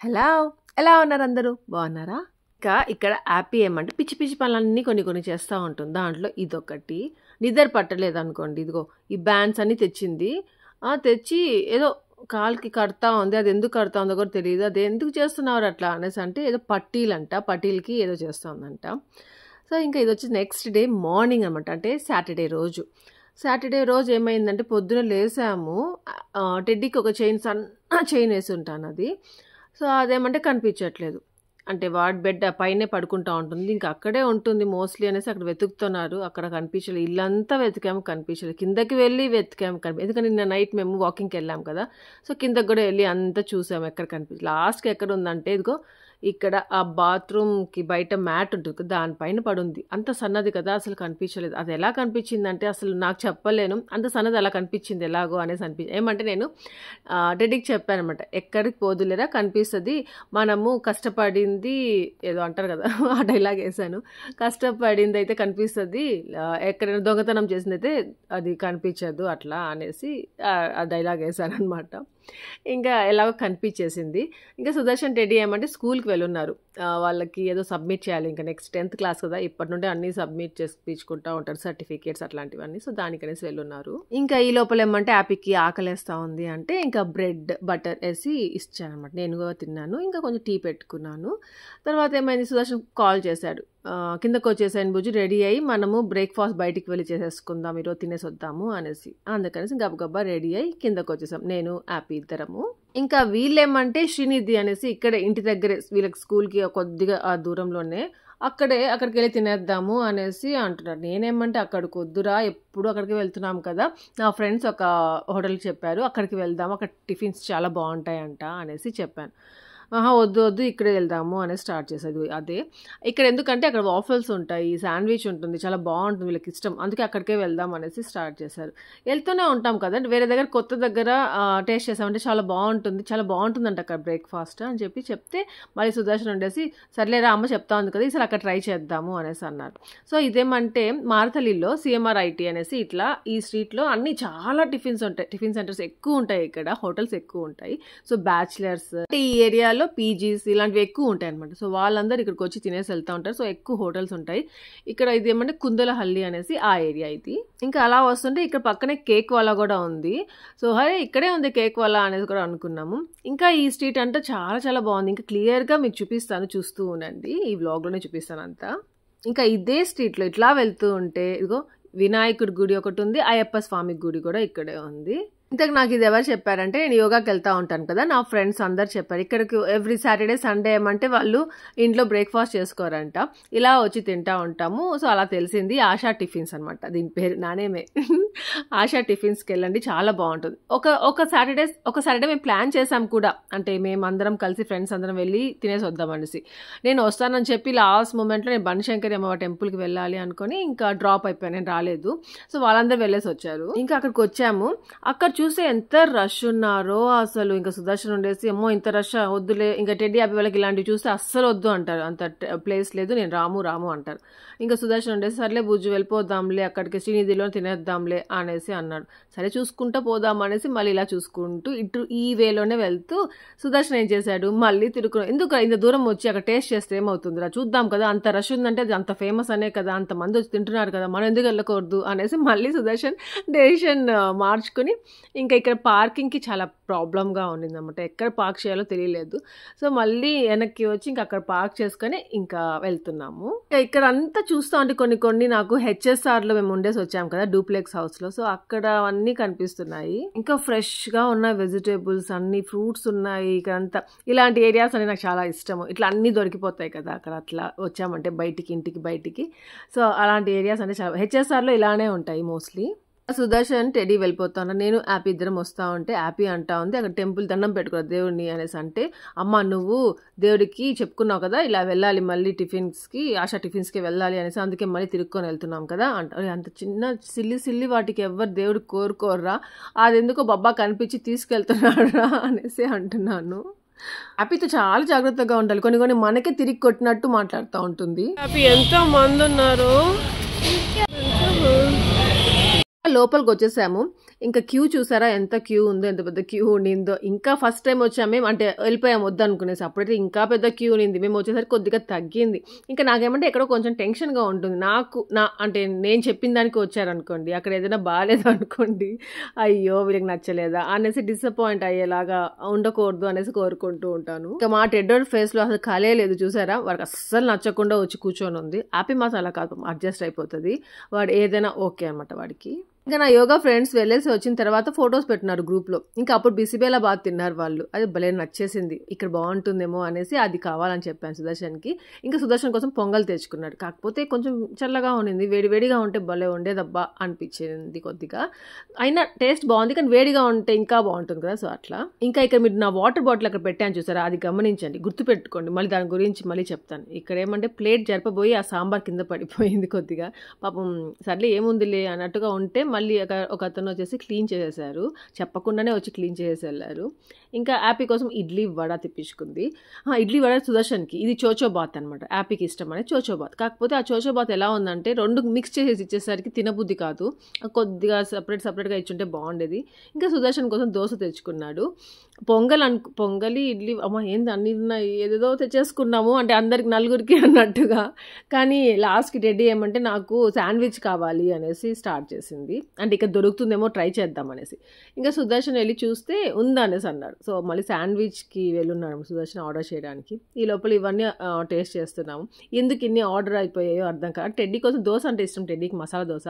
Hello! ఎలా ఉన్నారు అందరూ? బాగున్నారా? ఇక్కడ హ్యాపీ ఏమంటే పిచ్చి పిచ్చి పనులన్నీ కొన్ని చేస్తూ ఉంటుంది. దాంట్లో ఇదొకటి. నిద్ర పట్టలేదనుకోండి, ఇదిగో ఈ బ్యాండ్స్ అన్నీ తెచ్చింది. తెచ్చి ఏదో కాలుకి కడతా ఉంది. అది ఎందుకు కడతా ఉందో కూడా తెలియదు. అది ఎందుకు చేస్తున్నారు అట్లా అనేసి అంటే ఏదో పట్టీలంట. పట్టీలకి ఏదో చేస్తుందంట. సో ఇంకా ఇది వచ్చి నెక్స్ట్ డే మార్నింగ్ అనమాట. అంటే సాటర్డే రోజు. సాటర్డే రోజు ఏమైందంటే పొద్దున లేసాము. టెడ్డీకి ఒక సన్న చైన్ వేసి ఉంటాను అది. సో అదేమంటే కనిపించట్లేదు. అంటే వాడి బెడ్ పైనే పడుకుంటా ఉంటుంది. ఇంకా అక్కడే ఉంటుంది మోస్ట్లీ అనేసి అక్కడ వెతుకుతున్నారు. అక్కడ కనిపించలేదు. ఇల్లంతా వెతికాము, కనిపించలేదు. కిందకి వెళ్ళి వెతికాము, ఎందుకంటే నిన్న నైట్ మేము వాకింగ్కి వెళ్ళాం కదా. సో కిందకి కూడా వెళ్ళి అంతా చూసాము, ఎక్కడ కనిపించలేదు. లాస్ట్కి ఎక్కడ ఉందంటే ఇదిగో ఇక్కడ ఆ బాత్రూమ్కి బయట మ్యాట్ ఉంటుంది కదా, దానిపైన పడుంది. అంత సన్నది కదా, అసలు కనిపించలేదు. అది ఎలా కనిపించిందంటే అసలు నాకు చెప్పలేను. అంత సన్నది అలా కనిపించింది ఎలాగో అనేసి ఏమంటే నేను టెడ్డీకి చెప్పాను అనమాట, ఎక్కడికి పోదులేరా కనిపిస్తుంది, మనము కష్టపడింది ఏదో అంటారు కదా, ఆ డైలాగ్ వేసాను. కష్టపడింది అయితే కనిపిస్తుంది, ఎక్కడైనా దొంగతనం చేసింది అయితే అది కనిపించదు అట్లా అనేసి ఆ డైలాగ్ వేసాను అనమాట. ఇంకా ఎలాగో కనిపించేసింది. ఇంకా సుదర్శన్ టెడ్డీ ఏమంటే స్కూల్కి వెళ్ళున్నారు. వాళ్ళకి ఏదో సబ్మిట్ చేయాలి, ఇంకా నెక్స్ట్ 10th క్లాస్ కదా, ఇప్పటి నుండి అన్నీ సబ్మిట్ చేయించుకుంటూ ఉంటారు, సర్టిఫికేట్స్ అట్లాంటివన్నీ. సో దానికనేసి వెళ్ళున్నారు. ఇంకా ఈ లోపల ఏమంటే హ్యాపీకి ఆకలేస్తూ ఉంది అంటే ఇంకా బ్రెడ్ బటర్ వేసి ఇచ్చాను అనమాట. నేను కూడా తిన్నాను, ఇంకా కొంచెం టీ పెట్టుకున్నాను. తర్వాత ఏమైంది, సుదర్శన్ కాల్ చేశాడు, కిందకు వచ్చేసాను బుజ్జి, రెడీ అయ్యి మనము బ్రేక్ఫాస్ట్ బయటికి వెళ్ళి చేసేసుకుందాం, ఈరోజు తినేసి వద్దాము అనేసి. అందుకనేసి గబగబా రెడీ అయ్యి కిందకు వచ్చేసాం, నేను హ్యాపీ ఇద్దరము. ఇంకా వీళ్ళేమంటే శ్రీనిధి అనేసి ఇక్కడే ఇంటి దగ్గరే, వీళ్ళకి స్కూల్కి కొద్దిగా ఆ దూరంలోనే, అక్కడికి వెళ్ళి తినేద్దాము అనేసి అంటున్నారు. నేనేమంటే అక్కడికి వద్దురా, ఎప్పుడు అక్కడికి వెళ్తున్నాం కదా, నా ఫ్రెండ్స్ ఒక హోటల్కి చెప్పారు, అక్కడికి వెళ్దాము, అక్కడ టిఫిన్స్ చాలా బాగుంటాయంట అనేసి చెప్పాను. వద్దు ఇక్కడే వెళ్దాము అనేది స్టార్ట్ చేసేది. అదే ఇక్కడ ఎందుకంటే అక్కడ వాఫల్స్ ఉంటాయి, శాండ్విచ్ ఉంటుంది, చాలా బాగుంటుంది, వీళ్ళకి ఇష్టం, అందుకే అక్కడికే వెళ్దాం అనేసి స్టార్ట్ చేశారు. వెళ్తూనే ఉంటాం కదా, వేరే దగ్గర కొత్త దగ్గర టేస్ట్ చేసామంటే చాలా బాగుంటుందంట అక్కడ బ్రేక్ఫాస్ట్ అని చెప్తే మళ్ళీ సుదర్శన్ ఉండేసి సర్లేరా అమ్మ చెప్తా ఉంది కదా, ఈసారి అక్కడ ట్రై చేద్దాము అనేసి అన్నారు. సో ఇదేమంటే మారతలిలో CMR IT అనేసి ఇట్లా ఈ స్ట్రీట్లో అన్ని చాలా టిఫిన్స్ ఉంటాయి, టిఫిన్ సెంటర్స్ ఎక్కువ ఉంటాయి, ఇక్కడ హోటల్స్ ఎక్కువ ఉంటాయి. సో బ్యాచిలర్స్ ఈ ఏరియాలో PGs ఇలాంటివి ఎక్కువ ఉంటాయి అనమాట. సో వాళ్ళందరూ ఇక్కడికి వచ్చి తినేసి వెళ్తూ ఉంటారు. సో ఎక్కువ హోటల్స్ ఉంటాయి ఇక్కడ. ఇది ఏమంటే కుందలహల్లి అనేసి ఆ ఏరియా ఇది. ఇంకా అలా వస్తుంటే ఇక్కడ పక్కనే కేక్ వాలా కూడా ఉంది. సో ఇక్కడే ఉంది కేక్ వాలా అనేది కూడా అనుకున్నాము. ఇంకా ఈ స్ట్రీట్ అంటే చాలా బాగుంది. ఇంకా క్లియర్గా మీకు చూపిస్తాను, చూస్తూ ఉండండి, ఈ వ్లాగ్లోనే చూపిస్తాను అంతా. ఇంకా ఇదే స్ట్రీట్లో ఇట్లా వెళ్తూ ఉంటే ఇదిగో వినాయకుడి గుడి ఒకటి ఉంది, అయ్యప్ప స్వామి గుడి కూడా ఇక్కడే ఉంది. ఇంతకు నాకు ఇది ఎవరు చెప్పారంటే, నేను యోగాకి వెళ్తూ ఉంటాను కదా, నా ఫ్రెండ్స్ అందరు చెప్పారు, ఇక్కడికి ఎవ్రీ సాటర్డే సండే ఏమంటే వాళ్ళు ఇంట్లో బ్రేక్ఫాస్ట్ చేసుకోరంట, ఇలా వచ్చి తింటూ ఉంటాము. సో అలా తెలిసింది. ఆశా టిఫిన్స్ అనమాట దీని పేరు, నానేమే. ఆశా టిఫిన్స్కి వెళ్ళండి, చాలా బాగుంటుంది. ఒక సాటర్డే మేము ప్లాన్ చేసాం కూడా, అంటే మేమందరం కలిసి ఫ్రెండ్స్ అందరం వెళ్ళి తినేసి వద్దామనేసి. నేను వస్తానని చెప్పి లాస్ట్ మూమెంట్లో నేను బనశంకరి అమ్మ టెంపుల్కి వెళ్ళాలి అనుకొని ఇంకా డ్రాప్ అయిపోయాను, నేను రాలేదు. సో వాళ్ళందరూ వెళ్ళేసి వచ్చారు. ఇంకా అక్కడికి వచ్చాము. అక్కడ చూస్తే ఎంత రష్ ఉన్నారో అసలు. ఇంకా సుదర్శన్ ఉండేసి అమ్మో ఇంత రష్ వద్దులే, ఇంకా టెడ్డీ అబ్బి వాళ్ళకి ఇలాంటివి చూస్తే అస్సలు వద్దు అంటారు, అంత ప్లేస్ లేదు, నేను రాము అంటారు. ఇంకా సుదర్శన్ ఉండేసి సర్లే బుజ్జు వెళ్ళిపోదాంలే, అక్కడికి శ్రీనిధిలో తినేద్దాంలే అనేసి అన్నాడు. సరే చూసుకుంటూ పోదాం అనేసి మళ్ళీ ఇలా చూసుకుంటూ ఇటు ఈ వేలోనే వెళ్తూ సుదర్శన్ ఏం చేశాడు, మళ్ళీ తిరుగుకున్నాడు. ఎందుకు ఇంత దూరం వచ్చి అక్కడ టేస్ట్ చేస్తే ఏమవుతుందిరా, చూద్దాం కదా, అంత రష్ ఉందంటే అది అంత ఫేమస్ అనే కదా, అంతమంది వచ్చి తింటున్నారు కదా, మనం ఎందుకు వెళ్ళకూడదు అనేసి మళ్ళీ సుదర్శన్ డెసిషన్ మార్చుకుని ఇంకా ఇక్కడ పార్కింగ్కి చాలా ప్రాబ్లంగా ఉండింది అనమాట, ఎక్కడ పార్క్ చేయాలో తెలియలేదు. సో మళ్ళీ వెనక్కి వచ్చి ఇంకా అక్కడ పార్క్ చేసుకొని ఇంకా వెళ్తున్నాము. ఇక్కడ అంతా చూస్తూ ఉంటే కొన్ని నాకు HSRలో మేము ఉండేసి వచ్చాము కదా, డూప్లెక్స్ హౌస్లో. సో అక్కడ అన్నీ కనిపిస్తున్నాయి, ఇంకా ఫ్రెష్గా ఉన్న వెజిటేబుల్స్ అన్ని, ఫ్రూట్స్ ఉన్నాయి ఇక్కడ అంతా. ఇలాంటి ఏరియాస్ అని నాకు చాలా ఇష్టము, ఇట్లా అన్నీ దొరికిపోతాయి కదా అక్కడ, అట్లా వచ్చామంటే ఇంటికి బయటికి. సో అలాంటి ఏరియాస్ అంటే చాలా HSRలో ఇలానే ఉంటాయి మోస్ట్లీ. సుదర్శన్ టెడ్డీ వెళ్ళిపోతాను, నేను హ్యాపీ ఇద్దరం వస్తూ ఉంటే హ్యాపీ అంటా ఉంది అక్కడ టెంపుల్ దండం పెట్టుకోరు దేవుడిని అనేసి అంటే, అమ్మ నువ్వు దేవుడికి చెప్పుకున్నావు కదా ఇలా వెళ్ళాలి మళ్ళీ టిఫిన్స్కి, ఆశా టిఫిన్స్కి వెళ్ళాలి అనేసి, అందుకే మళ్ళీ తిరుక్కొని వెళ్తున్నాం కదా అంటారు. అంత చిన్న సిల్లి వాటికి ఎవరు దేవుడికి కోరుకోర్రా, అది ఎందుకో బబ్బా కనిపించి తీసుకెళ్తున్నాడు రా అనేసి అంటున్నాను. హ్యాపీతో చాలా జాగ్రత్తగా ఉండాలి, కొన్ని మనకే తిరిగి కొట్టినట్టు మాట్లాడుతూ ఉంటుంది. హ్యాపీ ఎంతో మంది ఉన్నారు. లోపలికి వచ్చేసాము. ఇంకా క్యూ చూసారా ఎంత క్యూ ఉందో, ఎంత పెద్ద క్యూ ఉండిందో. ఇంకా ఫస్ట్ టైం వచ్చాము మేము, అంటే వెళ్ళిపోయాం వద్దనుకునేసి. అప్పుడైతే ఇంకా పెద్ద క్యూ ఉండింది. మేము వచ్చేసరికి కొద్దిగా తగ్గింది. ఇంకా నాకేమంటే ఎక్కడో కొంచెం టెన్షన్గా ఉంటుంది నాకు. అంటే నేను చెప్పిన దానికి వచ్చారనుకోండి, అక్కడ ఏదైనా బాగాలేదు అనుకోండి, అయ్యో వీళ్ళకి నచ్చలేదా అనేసి డిసప్పాయింట్ అయ్యేలాగా ఉండకూడదు అనేసి కోరుకుంటూ ఉంటాను. ఇంకా మా టెడ్డోర్ ఫేస్లో అసలు కలే లేదు చూసారా. వాడికి అస్సలు నచ్చకుండా వచ్చి కూర్చొని ఉంది. హ్యాపీ మాస్ అలా కాదు, అడ్జస్ట్ అయిపోతుంది. వాడు ఏదైనా ఓకే అనమాట వాడికి. ఇంకా నా యోగా ఫ్రెండ్స్ వెళ్ళేసి వచ్చిన తర్వాత ఫొటోస్ పెట్టినారు గ్రూప్లో. ఇంకా అప్పుడు బిసిబేలాబాద్ తిన్నారు వాళ్ళు. అది భలే నచ్చేసింది, ఇక్కడ బాగుంటుందేమో అనేసి అది కావాలని చెప్పాను సుదర్శన్కి. ఇంకా సుదర్శన్ కోసం పొంగల్ తెచ్చుకున్నాడు. కాకపోతే కొంచెం చల్లగా ఉండింది, వేడివేడిగా ఉంటే భలే ఉండేదబ్బా అనిపించింది కొద్దిగా. అయినా టేస్ట్ బాగుంది, కానీ వేడిగా ఉంటే ఇంకా బాగుంటుంది కదా, సో అట్లా. ఇంకా ఇక్కడ మీరు నా వాటర్ బాటిల్ అక్కడ పెట్టాను చూసారా, అది గమనించండి, గుర్తుపెట్టుకోండి. మళ్ళీ దాని గురించి మళ్ళీ చెప్తాను. ఇక్కడ ఏమంటే ప్లేట్ జరపబోయి ఆ సాంబార్ కింద పడిపోయింది కొద్దిగా. పాపం సర్లే ఏముందిలే అన్నట్టుగా ఉంటే మళ్ళీ ఒక అతను వచ్చేసి క్లీన్ చేసేసారు, చెప్పకుండానే వచ్చి క్లీన్ చేసేసి వెళ్ళారు. ఇంకా యాపీ కోసం ఇడ్లీ వడ తెప్పించుకుంది. ఇడ్లీ వడ సుదర్శన్కి, ఇది చోచోబాత్ అనమాట, యాపీకి ఇష్టం అనేది చోచోబాత్. కాకపోతే ఆ చోచోబాత్ ఎలా ఉందంటే 2 మిక్స్ చేసేసి ఇచ్చేసరికి తినబుద్ధి కాదు, కొద్దిగా సపరేట్గా ఇచ్చుంటే బాగుండేది. ఇంకా సుదర్శన్ కోసం దోశ తెచ్చుకున్నాడు. పొంగలి ఇడ్లీ, అమ్మ ఏంది అన్ని ఉన్నాయి, ఏదేదో తెచ్చేసుకున్నాము అంటే అందరికి నలుగురికి అన్నట్టుగా. కానీ లాస్ట్కి టెడ్డీ ఏమంటే నాకు శాండ్విచ్ కావాలి అనేసి స్టార్ట్ చేసింది. అంటే ఇక్కడ దొరుకుతుందేమో ట్రై చేద్దాం అనేసి. ఇంకా సుదర్శన్ వెళ్ళి చూస్తే ఉందనేసి అన్నాడు. సో మళ్ళీ శాండ్విచ్కి వెళ్ళున్నాడు సుదర్శన్ ఆర్డర్ చేయడానికి. ఈ లోపల ఇవన్నీ టేస్ట్ చేస్తున్నాము. ఎందుకు ఇన్ని ఆర్డర్ అయిపోయాయో అర్థం కాదు. టెడ్డీ కోసం దోశ అంటే ఇష్టం, టెడ్డీకి మసాలా దోశ.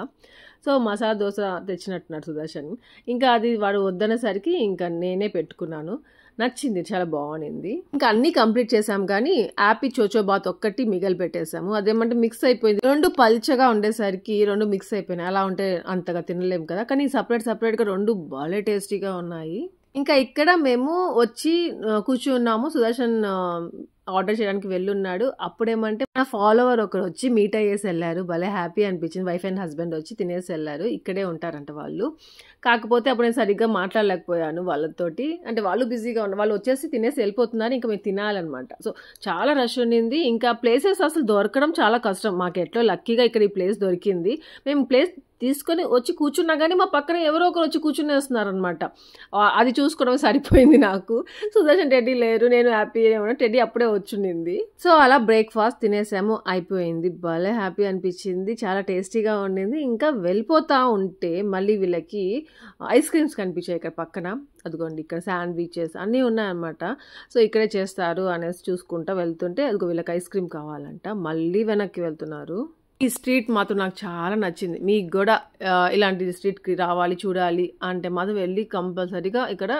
సో మసాలా దోశ తెచ్చినట్టున్నాడు సుదర్శన్. ఇంకా అది వాడు వద్దనేసరికి ఇంకా నేనే పెట్టుకున్నాను. నచ్చింది, చాలా బాగుంది. ఇంకా అన్నీ కంప్లీట్ చేసాం, కానీ యాపీ చోచోబాత్ ఒక్కటి మిగలు పెట్టేసాము. అదేమంటే మిక్స్ అయిపోయింది, 2 పల్చగా ఉండేసరికి 2 మిక్స్ అయిపోయినాయి. అలా ఉంటే అంతగా తినలేము కదా, కానీ సపరేట్గా 2 బాగా టేస్టీగా ఉన్నాయి. ఇంకా ఇక్కడ మేము వచ్చి కూర్చున్నాము. సుదర్శన్ ఆర్డర్ చేయడానికి వెళ్ళున్నాడు. అప్పుడేమంటే నా ఫాలోవర్ ఒకరు వచ్చి మీట్ అయ్యేసి వెళ్ళారు. భలే హ్యాపీ అనిపించింది. వైఫ్ అండ్ హస్బెండ్ వచ్చి తినేసి వెళ్ళారు. ఇక్కడే ఉంటారంట వాళ్ళు. కాకపోతే అప్పుడు నేను సరిగ్గా మాట్లాడలేకపోయాను వాళ్ళతోటి, అంటే వాళ్ళు బిజీగా ఉన్నారు. వాళ్ళు వచ్చేసి తినేసి వెళ్ళిపోతున్నారు, ఇంకా మేము తినాలన్నమాట. సో చాలా రష్ ఉండింది. ఇంకా ప్లేసెస్ అసలు దొరకడం చాలా కష్టం. మాకు ఎట్లో లక్కీగా ఇక్కడ ఈ ప్లేస్ దొరికింది. మేము ప్లేస్ తీసుకొని వచ్చి కూర్చున్నా కానీ మా పక్కన ఎవరో ఒకరు వచ్చి కూర్చునేస్తున్నారు అనమాట. అది చూసుకోవడం సరిపోయింది నాకు. సుదర్శన్ టెడ్డీ లేరు, నేను హ్యాపీ ఏమన్నా, టెడ్డీ అప్పుడే వచ్చింది. సో అలా బ్రేక్ఫాస్ట్ తినేసాము, అయిపోయింది. భలే హ్యాపీ అనిపించింది, చాలా టేస్టీగా ఉండింది. ఇంకా వెళ్ళిపోతా ఉంటే మళ్ళీ వీళ్ళకి ఐస్ క్రీమ్స్ కనిపించాయి ఇక్కడ పక్కన. అదిగోండి ఇక్కడ శాండ్విచెస్ అన్నీ ఉన్నాయన్నమాట. సో ఇక్కడే చేస్తారు అనేసి చూసుకుంటా వెళ్తుంటే అదిగో వీళ్ళకి ఐస్ క్రీమ్ కావాలంట. మళ్ళీ వెనక్కి వెళ్తున్నారు. ఈ స్ట్రీట్ మాత్రం నాకు చాలా నచ్చింది. మీకు కూడా ఇలాంటి స్ట్రీట్కి రావాలి చూడాలి అంటే మాత్రం వెళ్ళి కంపల్సరీగా ఇక్కడ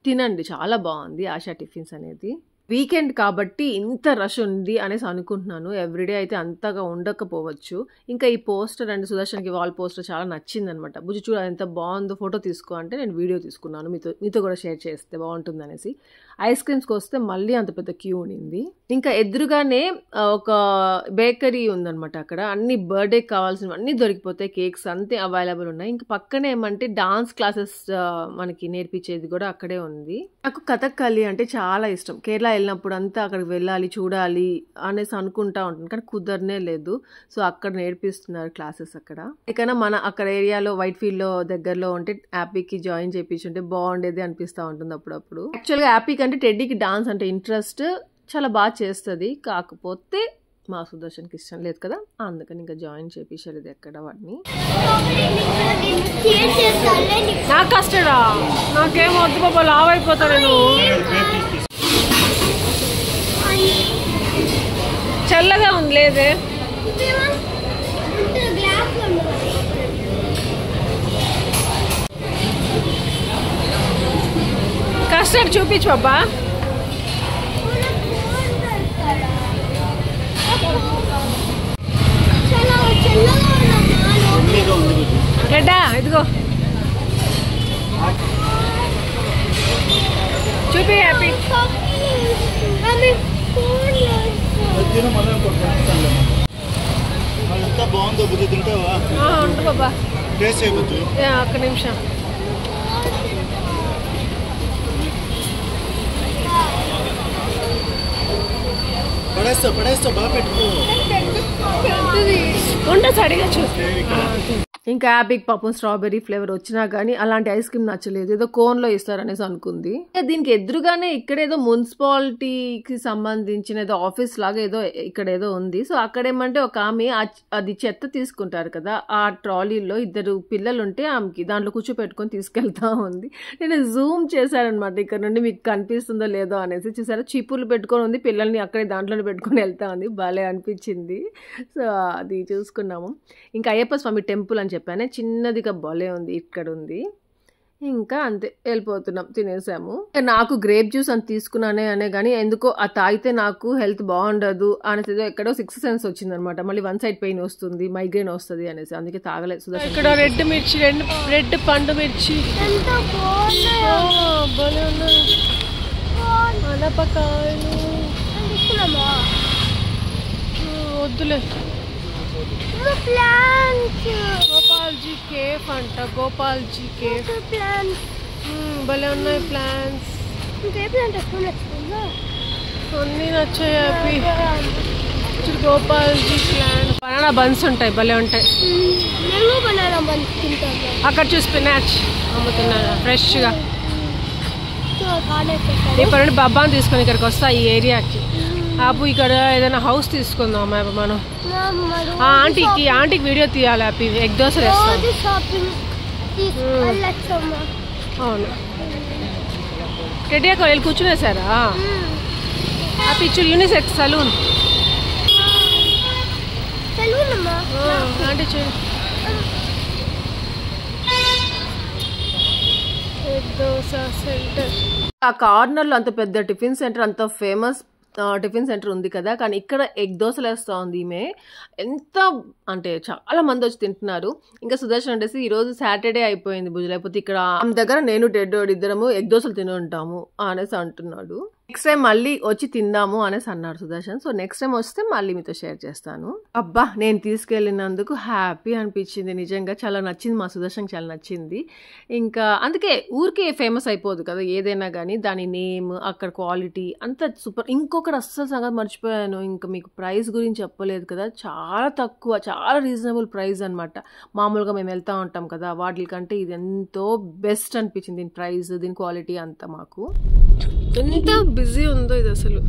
తినండి, చాలా బాగుంది ఆశా టిఫిన్స్ అనేది. వీకెండ్ కాబట్టి ఇంత రష్ ఉంది అనేసి అనుకుంటున్నాను. ఎవ్రీడే అయితే అంతగా ఉండకపోవచ్చు. ఇంకా ఈ పోస్టర్ అండ్ సుదర్శన్కి వాల్ పోస్టర్ చాలా నచ్చింది అనమాట. బుజ్జి చూడ ఎంత బాగుందో, ఫోటో తీసుకో అంటే నేను వీడియో తీసుకున్నాను, మీతో కూడా షేర్ చేస్తే బాగుంటుంది అనేసి. ఐస్ క్రీమ్స్కి వస్తే మళ్ళీ అంత పెద్ద క్యూ ఉండింది. ఇంకా ఎదురుగానే ఒక బేకరీ ఉందనమాట. అక్కడ అన్ని బర్త్డేకి కావాల్సినవి అన్నీ దొరికిపోతాయి, కేక్స్ అంతే అవైలబుల్ ఉన్నాయి. ఇంకా పక్కనే ఏమంటే డాన్స్ క్లాసెస్ మనకి నేర్పించేది కూడా అక్కడే ఉంది. నాకు కథక్కళి అంటే చాలా ఇష్టం. కేరళ వెళ్ళినప్పుడు అంతా అక్కడికి వెళ్ళాలి చూడాలి అనేసి అనుకుంటా ఉంటాను, కానీ కుదరనే లేదు. సో అక్కడ నేర్పిస్తున్నారు క్లాసెస్ అక్కడ. ఎక్కడైనా మన అక్కడ ఏరియాలో వైట్ ఫీల్డ్లో దగ్గరలో ఉంటే యాపీకి జాయిన్ చేయించుంటే బాగుండేది అనిపిస్తూ ఉంటుంది అప్పుడప్పుడు. యాక్చువల్గా యాపీకి అంటే టెడ్డీకి డాన్స్ అంటే ఇంట్రెస్ట్, చాలా బాగా చేస్తుంది. కాకపోతే మా సుదర్శన్కి ఇష్టం లేదు కదా, అందుకని ఇంకా జాయిన్ చేయించలేదు ఎక్కడ వాడిని. నాకు కష్టడా, నాకేం వద్దు బాబా, లావ్ అయిపోతా నేను. చల్లగా ఉంది లేదే, కస్టర్డ్ చూపించు బాబా. రెడ్డా ఇదిగో చూపి హ్యాపీ. బాగుందో బుద్ధి తింటావా? ఉంటు బాబా, టేస్ట్ చేయబుద్దు. ఒక్క నిమిషం. పడేస్తా బాగా పెట్టుకో. ఉంట సరిగా చూసి ఇంకా హ్యాపీకి పాపం స్ట్రాబెర్రీ ఫ్లేవర్ వచ్చినా కానీ అలాంటి ఐస్ క్రీమ్ నచ్చలేదు, ఏదో కోన్లో ఇస్తారనేసి అనుకుంది. దీనికి ఎదురుగానే ఇక్కడ ఏదో మున్సిపాలిటీకి సంబంధించిన ఏదో ఆఫీస్ లాగా ఏదో ఇక్కడ ఏదో ఉంది. సో అక్కడేమంటే ఒక ఆమె అది చెత్త తీసుకుంటారు కదా, ఆ ట్రాలీలో 2 పిల్లలు ఉంటే ఆమెకి దాంట్లో కూర్చోపెట్టుకొని తీసుకెళ్తా ఉంది. నేను జూమ్ చేశానమాట ఇక్కడ నుండి, మీకు కనిపిస్తుందో లేదో అనేసి. చూసారా చీపుర్లు పెట్టుకొని ఉంది, పిల్లల్ని అక్కడే దాంట్లోనే పెట్టుకొని వెళ్తా ఉంది. భలే అనిపించింది. సో అది చూసుకున్నాము. ఇంకా అయ్యప్ప స్వామి టెంపుల్ అని చెప్పానే, చిన్నదిగా భలే ఉంది, ఇక్కడ ఉంది. ఇంకా అంతే వెళ్ళిపోతున్నాం, తినేసాము. నాకు గ్రేప్ జ్యూస్ అని తీసుకున్నానే అనే కానీ ఎందుకో ఆ తాగితే నాకు హెల్త్ బాగుండదు అనేసి ఎక్కడో 6th సెన్స్ వచ్చిందనమాట. మళ్ళీ 1 సైడ్ పెయిన్ వస్తుంది, మైగ్రేన్ వస్తుంది అనేసి, అందుకే తాగలేదు. ఇక్కడ రెడ్ మిర్చి, రెడ్ పండు మిర్చి వద్దులే. గోపాల్జీ కేఫ్ అంట, గోపాల్జీ కేఫ్. భలే ఉన్నాయి ప్లాన్స్, అన్నీ నచ్చాయి. Happy Gopalji plan. Banana buns ఉంటాయి, భలే ఉంటాయి. అక్కడ చూసి స్పినాచ్ అమ్ముతున్నారు ఫ్రెష్గా. ఇక్కడ నుండి బబ్బాని తీసుకొని ఇక్కడికి వస్తా ఈ ఏరియాకి. ఆపు ఇక్కడ ఏదైనా హౌస్ తీసుకుందాం మనం. ఆంటీకి వీడియో తీయాలి. హ్యాపీ ఎగ్ దోశలు వేస్తాం. అవును, టెడ్డియాకి వెళ్ళి కూర్చునేసారా? హ్యాపీ చూడు యూనిసెక్స్ సలూన్. ఆంటీ చూడు ఎగ్ దోశ సెంటర్. ఆ కార్నర్లో అంత పెద్ద టిఫిన్ సెంటర్, అంత ఫేమస్ టిఫిన్ సెంటర్ ఉంది కదా, కానీ ఇక్కడ ఎగ్ దోశలు వేస్తూ ఉంది ఈమె. ఎంత అంటే చాలా మంది వచ్చి తింటున్నారు. ఇంకా సుదర్శన్ అంటే ఈరోజు సాటర్డే అయిపోయింది భుజ, లేకపోతే ఇక్కడ ఆమె దగ్గర నేను డెడ్డోడు ఇద్దరము ఎగ్ దోశలు తిని ఉంటాము అనేసి అంటున్నాడు. నెక్స్ట్ టైం మళ్ళీ వచ్చి తిందాము అనేసి అన్నాడు సుదర్శన్. సో నెక్స్ట్ టైం వస్తే మళ్ళీ మీతో షేర్ చేస్తాను. అబ్బా, నేను తీసుకెళ్ళినందుకు హ్యాపీ అనిపించింది, నిజంగా చాలా నచ్చింది. మా సుదర్శన్ చాలా నచ్చింది. ఇంకా అందుకే ఊరికే ఫేమస్ అయిపోదు కదా ఏదైనా కానీ, దాని నేమ్, అక్కడ క్వాలిటీ అంతా సూపర్. ఇంకొకటి అస్సలు సంగతి మర్చిపోయాను, ఇంకా మీకు ప్రైస్ గురించి చెప్పలేదు కదా, చాలా తక్కువ, చాలా రీజనబుల్ ప్రైస్ అనమాట. మామూలుగా మేము వెళ్తూ ఉంటాం కదా వాటికంటే ఇది ఎంతో బెస్ట్ అనిపించింది. దీని ప్రైస్, దీని క్వాలిటీ అంతా. మాకు ఎంత బిజీ ఉందో ఇది అసలు.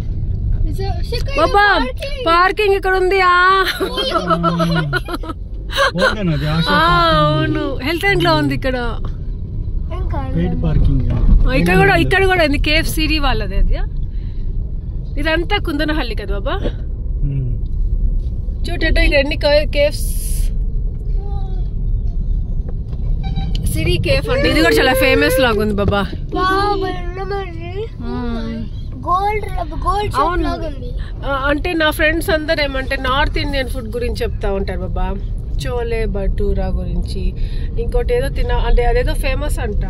బాబా పార్కింగ్ ఇక్కడ ఉంది. అవును, హెల్త్ ఎండ్ లో ఉంది ఇక్కడ. ఇక్కడ కూడా ఉంది, కేఫ్ సిరీ వాళ్ళది అది. ఇదంతా కుందనహల్లి కదా బాబా. చూడట ఇక్కడ ఎన్ని కేఫ్స్. సిరీ కేఫ్ అంటే ఇది కూడా చాలా ఫేమస్ లాగా ఉంది బాబా. అంటే నా ఫ్రెండ్స్ అందరు ఏమంటే నార్త్ ఇండియన్ ఫుడ్ గురించి చెప్తా ఉంటారు బాబా. చోలే భటూరా గురించి, ఇంకోటి ఏదో అంటే అదేదో ఫేమస్ అంట.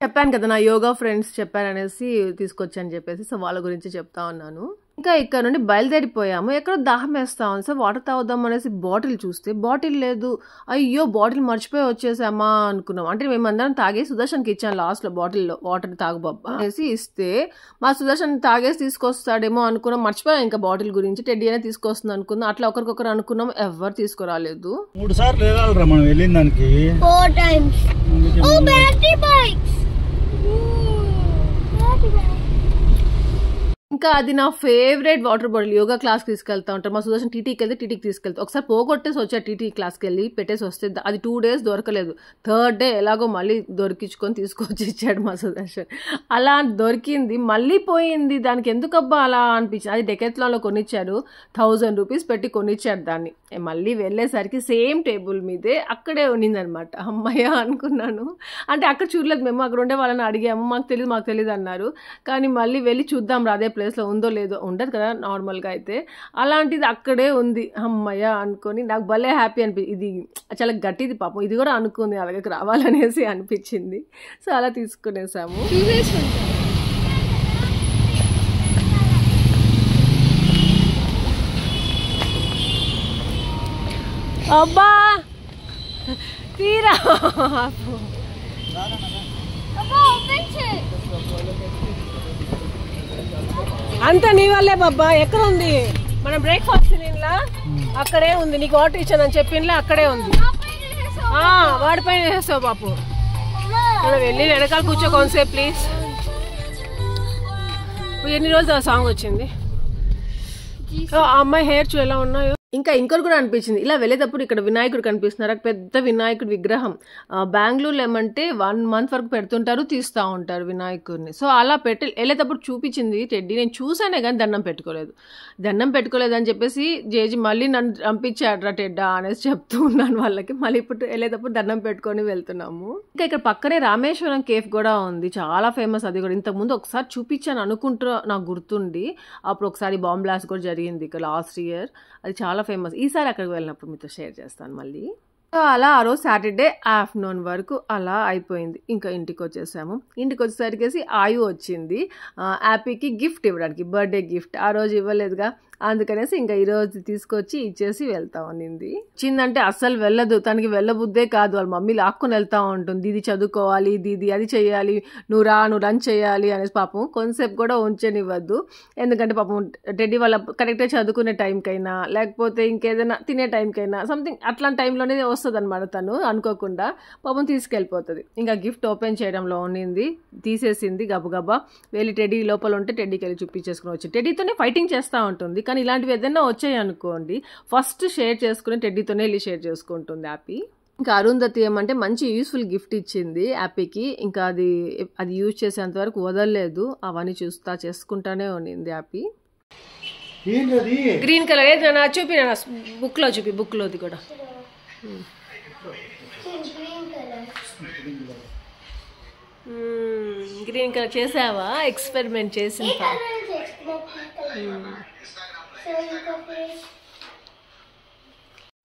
చెప్పాను కదా నా యోగా ఫ్రెండ్స్ చెప్పారనేసి తీసుకొచ్చాను చెప్పేసి, సో వాళ్ళ గురించి చెప్తా ఉన్నాను. ఇంకా ఇక్కడ నుండి బయలుదేరిపోయాము. ఎక్కడో దాహం వేస్తా ఉంది, సో వాటర్ తాగుదాం అనేసి బాటిల్ చూస్తే బాటిల్ లేదు. అయ్యో బాటిల్ మర్చిపోయి వచ్చేసామా అనుకున్నాం. అంటే మేమందరం తాగేసి సుదర్శన్కి ఇచ్చాను లాస్ట్ లో బాటిల్లో వాటర్ తాగు బాబా అనేసి ఇస్తే, మా సుదర్శన్ తాగేసి తీసుకొస్తాడేమో అనుకున్నాం. మర్చిపోయాం ఇంకా బాటిల్ గురించి. టెడ్డీ అయినా తీసుకొస్తుంది అనుకున్నాం. అట్లా ఒకరికొకరు అనుకున్నాం, ఎవరు తీసుకురాలేదు. 3 సార్లు వెళ్ళాలిరా మనం వెళ్ళిన దానికి. 4 times. Oh, battery bikes. ఇంకా అది నా ఫేవరెట్ వాటర్ బాటిల్. యోగా క్లాస్కి తీసుకెళ్తా ఉంటారు మా సుదర్శన్. టీటీకి వెళ్తే టీటీకి తీసుకెళ్తా. ఒకసారి పోగొట్టేసి వచ్చా టీటీ క్లాస్కి వెళ్ళి పెట్టేసి వస్తే అది 2 days దొరకలేదు. 3rd day ఎలాగో మళ్ళీ దొరికించుకొని తీసుకొచ్చి ఇచ్చాడు మా సుదర్శన్. అలా దొరికింది, మళ్ళీ పోయింది. దానికి ఎందుకబ్బా అలా అనిపించింది. అది డెకెత్లాన్లో కొనిచ్చాడు, 1000 rupees పెట్టి కొనిచ్చాడు దాన్ని. మళ్ళీ వెళ్ళేసరికి సేమ్ టేబుల్ మీదే అక్కడే ఉండిందనమాట. అమ్మయ్య అనుకున్నాను. అంటే అక్కడ చూడలేదు మేము, అక్కడ ఉండే వాళ్ళని అడిగాము, మాకు తెలియదు అన్నారు. కానీ మళ్ళీ వెళ్ళి చూద్దాం రా అదే ప్లేస్లో ఉందో లేదో, ఉండదు కదా నార్మల్గా అయితే. అలాంటిది అక్కడే ఉంది. అమ్మయ్య అనుకొని నాకు భలే హ్యాపీ ఇది చాలా గట్టిది పాపం. ఇది కూడా అనుకుంది అలాగే రావాలనేసి అనిపించింది. సో అలా తీసుకునేసాము. అబ్బా తీరా అంతా నీ వల్లే బాబా. ఎక్కడ ఉంది మనం బ్రేక్ఫాస్ట్ తినిలా? అక్కడే ఉంది. నీకు ఆర్డర్ ఇచ్చానని చెప్పిండ్లా, అక్కడే ఉంది. వాడిపైన వేస్తావు పాపు. వెళ్ళి వెనకాల కూర్చో కొంతసేపు ప్లీజ్. ఎన్ని రోజులు ఆ సాంగ్ వచ్చింది. ఆ అమ్మాయి హెయిర్ చూ ఎలా ఉన్నాయో. ఇంకా ఇంకోటి కూడా అనిపించింది, ఇలా వెళ్ళేటప్పుడు ఇక్కడ వినాయకుడు కనిపిస్తున్నారు, పెద్ద వినాయకుడి విగ్రహం. బెంగళూరులో ఏమంటే 1 month వరకు పెడుతుంటారు, తీస్తూ ఉంటారు వినాయకుడిని. సో అలా వెళ్ళేటప్పుడు చూపించింది టెడ్డీ. నేను చూసానే కానీ దండం పెట్టుకోలేదు అని చెప్పేసి జేజీ మళ్ళీ నన్ను పంపించాడ్రా టెడ్డా అనేసి చెప్తూ ఉన్నాను వాళ్ళకి. మళ్ళీ ఇప్పుడు వెళ్ళేటప్పుడు దండం పెట్టుకొని వెళ్తున్నాము. ఇంకా ఇక్కడ పక్కనే రామేశ్వరం కేఫ్ కూడా ఉంది, చాలా ఫేమస్. అది కూడా ఇంతకుముందు ఒకసారి చూపించాను అనుకుంటూ నాకు గుర్తుండి. అప్పుడు ఒకసారి బాంబ్ బ్లాస్ట్ కూడా జరిగింది ఇక్కడ లాస్ట్ ఇయర్. అది చాలా ఫేమస్. ఈసారి అక్కడికి వెళ్ళినప్పుడు మీతో షేర్ చేస్తాను మళ్ళీ. అలా ఆ రోజు సాటర్డే ఆఫ్టర్నూన్ వరకు అలా అయిపోయింది. ఇంకా ఇంటికి వచ్చేసాము. ఇంటికి వచ్చేసరికి ఆయు వచ్చింది హ్యాపీకి గిఫ్ట్ ఇవ్వడానికి, బర్త్డే గిఫ్ట్. ఆ రోజు ఇవ్వలేదుగా, అందుకనేసి ఇంకా ఈరోజు తీసుకొచ్చి ఇచ్చేసి వెళ్తా ఉన్నింది. చిన్నంటే అస్సలు వెళ్ళదు, తనకి వెళ్ళబుద్దే కాదు. వాళ్ళ మమ్మీ లాక్కుని వెళ్తా ఉంటుంది, దీది చదువుకోవాలి, దీది అది చెయ్యాలి, నువ్వు రన్ చేయాలి అనేసి. పాపం కొంతసేపు కూడా ఉంచనివ్వద్దు, ఎందుకంటే పాపం టెడ్డీ వాళ్ళ కరెక్ట్గా చదువుకునే టైంకైనా లేకపోతే ఇంకేదైనా తినే టైంకైనా సంథింగ్ అట్లాంటి టైంలోనే వస్తుంది అనమాట. తను అనుకోకుండా పాపం తీసుకెళ్ళిపోతుంది. ఇంకా గిఫ్ట్ ఓపెన్ చేయడంలో ఉండింది, తీసేసింది గబగబా. వెళ్ళి టెడ్డీ లోపల ఉంటే టెడ్డీకి వెళ్ళి చూపించేసుకుని వచ్చి టెడ్డీతోనే ఫైటింగ్ చేస్తూ ఉంటుంది. కానీ ఇలాంటివి ఏదైనా వచ్చాయి అనుకోండి, ఫస్ట్ షేర్ చేసుకుని టెడ్డీతోనే వెళ్ళి షేర్ చేసుకుంటుంది హ్యాపీ. ఇంకా అరుంధతి ఏమంటే మంచి యూస్ఫుల్ గిఫ్ట్ ఇచ్చింది హ్యాపీకి. ఇంకా అది యూజ్ చేసేంత వరకు వదలలేదు, అవన్నీ చేసుకుంటానే ఉన్నింది హ్యాపీ. గ్రీన్ కలర్ ఏది చూపి, బుక్లో చూపి, బుక్లోది కూడా. గ్రీన్ కలర్ చేసావా? ఎక్స్పెరిమెంట్ చేసింది.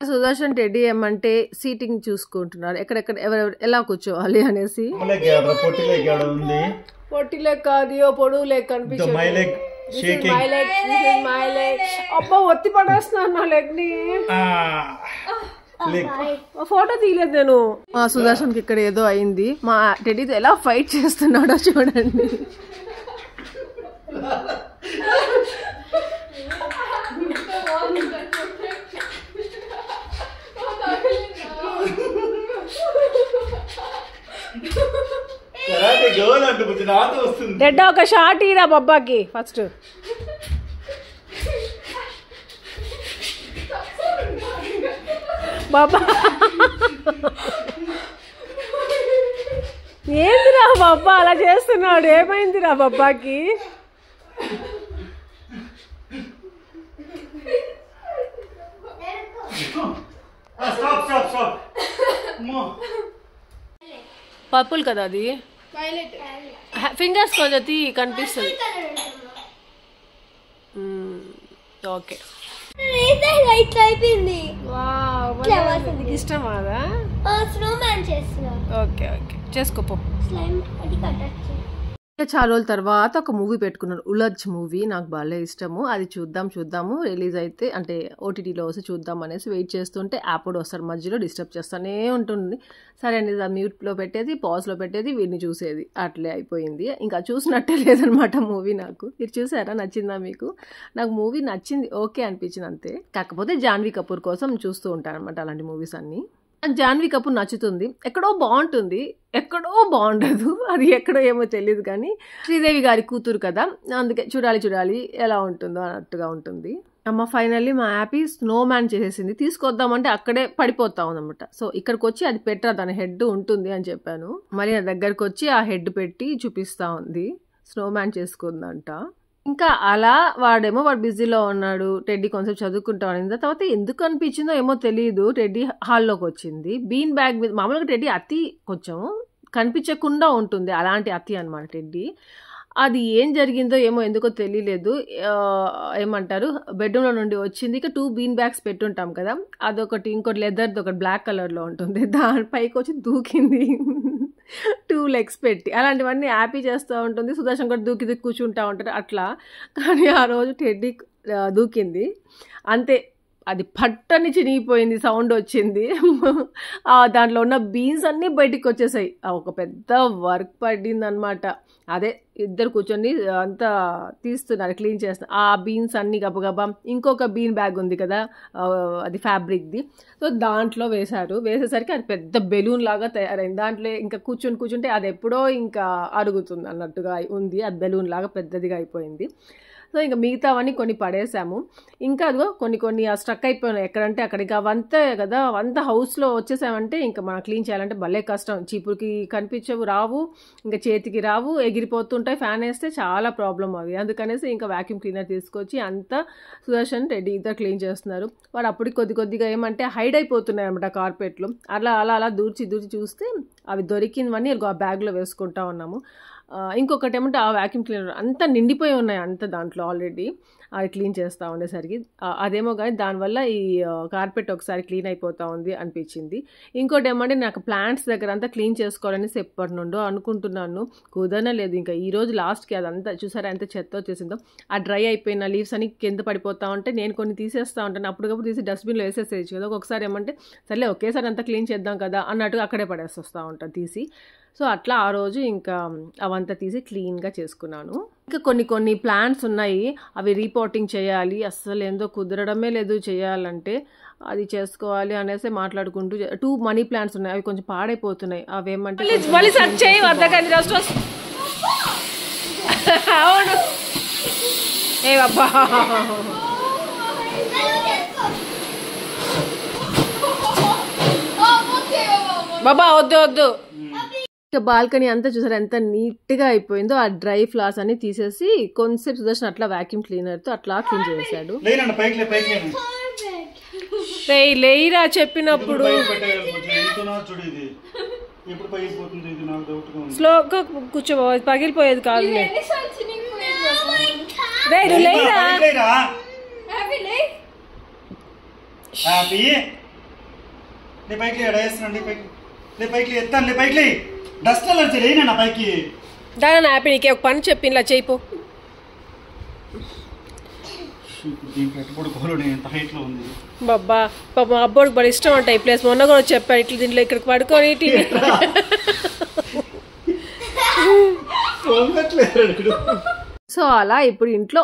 సుదర్శన్ టెడ్డీ ఏమంటే సీటింగ్ చూసుకుంటున్నారు, ఎక్కడెక్కడ ఎవరెవరు ఎలా కూర్చోవాలి అనేసి. పొట్టిలే కాదు, పొడుగు లెక్క కనిపించింది. అబ్బా ఒత్తి పడేస్తున్నాను నా లెగ్ ని. ఫోటో తీయలేదు నేను. మా సుదర్శన్ కి ఇక్కడ ఏదో అయింది. మా టెడ్డీతో ఎలా ఫైట్ చేస్తున్నాడో చూడండి. డెడ్డా ఒక షాట్ ఇరా బొబ్బాకి ఫస్ట్. బాబా ఏందిరా బాబా అలా చేస్తున్నాడు, ఏమైందిరా బాబాకి? పర్పుల్ కదా అది, ఫింగర్స్ కొంచెం కనిపిస్తుంది. ఓకే ఇష్టమా? స్నోమ్యాన్ చేస్తున్నా. ఓకే ఓకే చేసుకోపో. చాలా రోజుల తర్వాత ఒక మూవీ పెట్టుకున్నాను, ఉలజ్ మూవీ. నాకు బాగా ఇష్టము. అది చూద్దాము రిలీజ్ అయితే, అంటే ఓటీటీలో వస్తే చూద్దాం అనేసి వెయిట్ చేస్తుంటే యాప్ వస్తారు మధ్యలో డిస్టర్బ్ చేస్తూనే ఉంటుంది. సరే అండి, మ్యూట్లో పెట్టేది, పాజ్లో పెట్టేది, వీడిని చూసేది, అట్లే అయిపోయింది. ఇంకా చూసినట్టే లేదనమాట మూవీ. నాకు మీరు చూసారా? నచ్చిందా మీకు? నాకు మూవీ నచ్చింది, ఓకే అనిపించింది అంతే. కాకపోతే జాన్వీ కపూర్ కోసం చూస్తూ ఉంటాను అనమాట అలాంటి మూవీస్ అన్నీ. జాన్వీ కపూర్ నచ్చుతుంది, ఎక్కడో బాగుంటుంది, ఎక్కడో బాగుండదు, అది ఎక్కడో ఏమో తెలియదు. కానీ శ్రీదేవి గారి కూతురు కదా, అందుకే చూడాలి ఎలా ఉంటుందో అన్నట్టుగా ఉంటుంది. అమ్మ ఫైనల్లీ మా హ్యాపీ స్నోమ్యాన్ చేసేసింది. తీసుకొద్దామంటే అక్కడే పడిపోతా ఉందన్నమాట. సో ఇక్కడికి వచ్చి అది పెట్టరా, దాని హెడ్ ఉంటుంది అని చెప్పాను. మళ్ళీ నా దగ్గరకు వచ్చి ఆ హెడ్ పెట్టి చూపిస్తా ఉంది, స్నోమ్యాన్ చేసుకుందంట. ఇంకా అలా వాడు బిజీలో ఉన్నాడు. టెడ్డీ కొంచెం చదువుకుంటా ఉన్నింది. తర్వాత ఎందుకు అనిపించిందో ఏమో తెలియదు, టెడ్డీ హాల్లోకి వచ్చింది. బీన్ బ్యాగ్ మీద, మామూలుగా టెడ్డీ అతి కొంచెం కనిపించకుండా ఉంటుంది, అలాంటి అతి అనమాట టెడ్డీ. అది ఏం జరిగిందో ఏమో ఎందుకో తెలియలేదు. ఏమంటారు, బెడ్రూమ్లో నుండి వచ్చింది. ఇక 2 బీన్ బ్యాగ్స్ పెట్టుంటాం కదా, అదొకటి, ఇంకోటి లెదర్ది, ఒకటి బ్లాక్ కలర్లో ఉంటుంది, దానిపైకి వచ్చి దూకింది 2 legs పెట్టి. అలాంటివన్నీ హ్యాపీ చేస్తూ ఉంటుంది. సుదర్శన్ కూడా దూకి కూర్చుంటూ ఉంటారు అట్లా. కానీ ఆ రోజు టెడ్డీ దూకింది అంతే, అది పట్టని చినిగిపోయింది, సౌండ్ వచ్చింది. దాంట్లో ఉన్న బీన్స్ అన్నీ బయటికి వచ్చేసాయి. ఒక పెద్ద వర్క్ పడిందనమాట. అదే ఇద్దరు కూర్చొని అంతా తీస్తున్నారు, క్లీన్ చేస్తున్నారు. ఆ బీన్స్ అన్నీ గబగబా ఇంకొక బీన్ బ్యాగ్ ఉంది కదా, అది ఫ్యాబ్రిక్ది. సో దాంట్లో వేసేసరికి అది పెద్ద బెలూన్ లాగా తయారైంది. దాంట్లో ఇంకా కూర్చుంటే అది ఎప్పుడో ఇంకా అరుగుతుంది అన్నట్టుగా ఉంది. అది బెలూన్ లాగా పెద్దదిగా అయిపోయింది. సో ఇంకా మిగతావన్నీ కొన్ని పడేసాము. ఇంకా అదిగో కొన్ని స్ట్రక్ అయిపోయినాయి ఎక్కడంటే అక్కడికి. అవంతే కదా, అవంతా హౌస్లో వచ్చేసామంటే ఇంకా మనం క్లీన్ చేయాలంటే భలే కష్టం. చీపురికి కనిపించవు, రావు, ఇంకా చేతికి రావు, ఎగిరిపోతుంటాయి. ఫ్యాన్ వేస్తే చాలా ప్రాబ్లం అవి. అందుకనేసి ఇంకా వ్యాక్యూమ్ క్లీనర్ తీసుకొచ్చి అంతా సుదర్శన్ రెడ్డి ఇద్దరు క్లీన్ చేస్తున్నారు. వాడు అప్పటికి కొద్దిగా ఏమంటే హైడ్ అయిపోతున్నాయి అనమాట కార్పెట్లు. అలా దూర్చి చూస్తే అవి దొరికినవన్నీ ఆ బ్యాగ్లో వేసుకుంటా ఉన్నాము. ఇంకొకటి ఏమంటే ఆ వ్యాక్యూమ్ క్లీనర్ అంతా నిండిపోయి ఉన్నాయి, అంత దాంట్లో ఆల్రెడీ అది క్లీన్ చేస్తూ ఉండేసరికి. అదేమో కానీ దానివల్ల ఈ కార్పెట్ ఒకసారి క్లీన్ అయిపోతూ ఉంది అనిపించింది. ఇంకోటి ఏమంటే నాకు ప్లాంట్స్ దగ్గర అంతా క్లీన్ చేసుకోవాలని ఎప్పటి నుండో అనుకుంటున్నాను, కుదరలేదు. ఇంకా ఈరోజు లాస్ట్కి అదంతా చూసారా ఎంత చెత్త వచ్చేసిందో. ఆ డ్రై అయిపోయిన లీవ్స్ అని కింద పడిపోతూ ఉంటే నేను కొన్ని తీసేస్తూ ఉంటాను. అప్పటికప్పుడు తీసి డస్ట్బిన్లో వేసేసేయచ్చు కదా. ఒక్కొక్కసారి ఏమంటే సర్లే ఒకేసారి అంతా క్లీన్ చేద్దాం కదా అన్నట్టుగా అక్కడే పడేసి వస్తూ ఉంటాను తీసి. సో అట్లా ఆ రోజు ఇంకా అవంతా తీసి క్లీన్గా చేసుకున్నాను. ఇంకా కొన్ని ప్లాంట్స్ ఉన్నాయి, అవి రీపోర్టింగ్ చేయాలి. అస్సలు ఏందో కుదరడమే లేదు చేయాలంటే. అది చేసుకోవాలి అనేసి మాట్లాడుకుంటూ 2 మనీ ప్లాంట్స్ ఉన్నాయి, అవి కొంచెం పాడైపోతున్నాయి. అవేమంటే అవును ఏ అబ్బా బాబా వద్దు. ఇంకా బాల్కనీ అంతా చూసారు ఎంత నీట్గా అయిపోయిందో. ఆ డ్రై ఫ్లవర్స్ అన్ని తీసేసి కొంచెంసేపు సుదర్శన్ అట్లా వ్యాక్యూమ్ క్లీనర్తో అట్లా క్లీన్ చేశాడు. లేయిరా చెప్పినప్పుడు స్లోగా కూర్చో, పగిలిపోయేది కాదు. దాని హ్యాపీ నీకే ఒక పని చెప్పి ఇలా చేయిపో. బాబా పాపం అబ్బోడికి బడి ఇష్టం అంట ఈ ప్లేస్. మొన్న కూడా చెప్పాడు ఇట్లా దీంట్లో ఇక్కడికి పడుకొని టీవీ. సో అలా ఇప్పుడు ఇంట్లో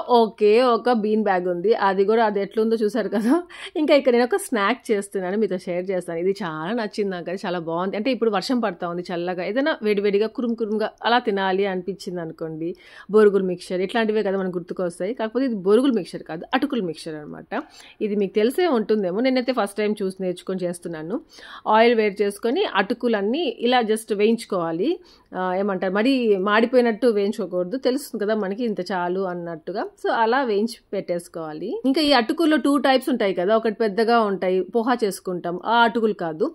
ఒక బీన్ బ్యాగ్ ఉంది. అది ఎట్లుందో చూసారు కదా. ఇంకా ఇక్కడ నేను ఒక స్నాక్ చేస్తున్నాను, మీతో షేర్ చేస్తాను. ఇది చాలా నచ్చింది నాకు, అది చాలా బాగుంది. అంటే ఇప్పుడు వర్షం పడతా ఉంది, చల్లగా ఏదైనా వేడివేడిగా కురుముగా అలా తినాలి అనిపించింది అనుకోండి. బొరుగులు మిక్చర్ ఇట్లాంటివే కదా మనకు గుర్తుకొస్తాయి. కాకపోతే ఇది బొరుగులు మిక్చర్ కాదు, అటుకులు మిక్చర్ అనమాట. ఇది మీకు తెలిసే ఉంటుందేమో, నేనైతే ఫస్ట్ టైం చూసి నేర్చుకొని చేస్తున్నాను. ఆయిల్ వేడి చేసుకొని అటుకులన్నీ ఇలా జస్ట్ వేయించుకోవాలి. ఏమంటారు మరి మాడిపోయినట్టు వేయించుకోకూడదు, తెలుస్తుంది కదా మనకి ఇంత చాలు అన్నట్టుగా. సో అలా వేయించి పెట్టేసుకోవాలి. ఇంకా ఈ అటుకుల్లో 2 టైప్స్ ఉంటాయి కదా, ఒకటి పెద్దగా ఉంటాయి పోహా చేసుకుంటాం, ఆ అటుకులు కాదు.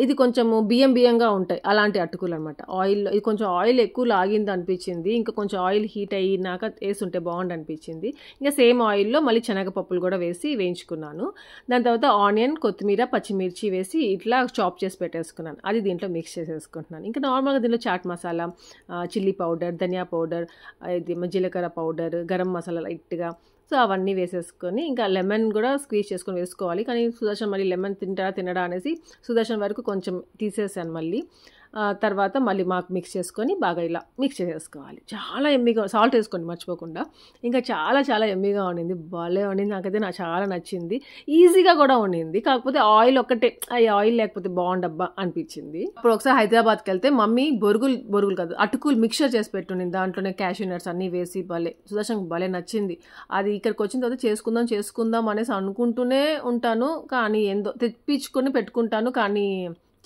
ఇది కొంచెము బియ్యంగా ఉంటాయి, అలాంటి అటుకులు అనమాట. ఆయిల్లో ఇది కొంచెం ఆయిల్ ఎక్కువ లాగింది అనిపించింది. ఇంకా కొంచెం ఆయిల్ హీట్ అయినాక వేసుంటే బాగుండు అనిపించింది. ఇంకా సేమ్ ఆయిల్లో మళ్ళీ శనగపప్పులు కూడా వేసి వేయించుకున్నాను. దాని తర్వాత ఆనియన్, కొత్తిమీర, పచ్చిమిర్చి వేసి ఇట్లా చాప్ చేసి పెట్టేసుకున్నాను. అది దీంట్లో మిక్స్ చేసేసుకుంటున్నాను. ఇంకా నార్మల్గా దీంట్లో చాట్ మసాలా, చిల్లీ పౌడర్, ధనియా పౌడర్, ఇది జీలకర్ర పౌడర్, గరం మసాలా లైట్గా, సో అవన్నీ వేసేసుకొని ఇంకా లెమన్ కూడా స్క్వీజ్ చేసుకొని వేసుకోవాలి. కానీ సుదర్శన్ మళ్ళీ లెమన్ తినడా అనేసి సుదర్శన్ వరకు కొంచెం తీసేసాను. మళ్ళీ తర్వాత మళ్ళీ మాకు మిక్స్ చేసుకొని బాగా ఇలా మిక్స్ చేసేసుకోవాలి. చాలా ఎమ్మీగా, సాల్ట్ వేసుకోండి మర్చిపోకుండా. ఇంకా చాలా ఎమ్మీగా ఉండింది, భలే ఉండింది. నాకైతే నాకు చాలా నచ్చింది. ఈజీగా కూడా ఉండింది. కాకపోతే ఆయిల్ ఒక్కటే, ఆ ఆయిల్ లేకపోతే బాగుండబ్బా అనిపించింది. అప్పుడు ఒకసారి హైదరాబాద్కి వెళ్తే మమ్మీ బొరుగులు కాదు అటుకులు మిక్చర్ చేసి పెట్టుండింది. దాంట్లోనే క్యాష్యూ నట్స్ అన్నీ వేసి సుదర్శన్ భలే నచ్చింది. అది ఇక్కడికి వచ్చిన తర్వాత చేసుకుందాం అనేసి అనుకుంటూనే ఉంటాను. కానీ ఏందో తెప్పించుకొని పెట్టుకుంటాను, కానీ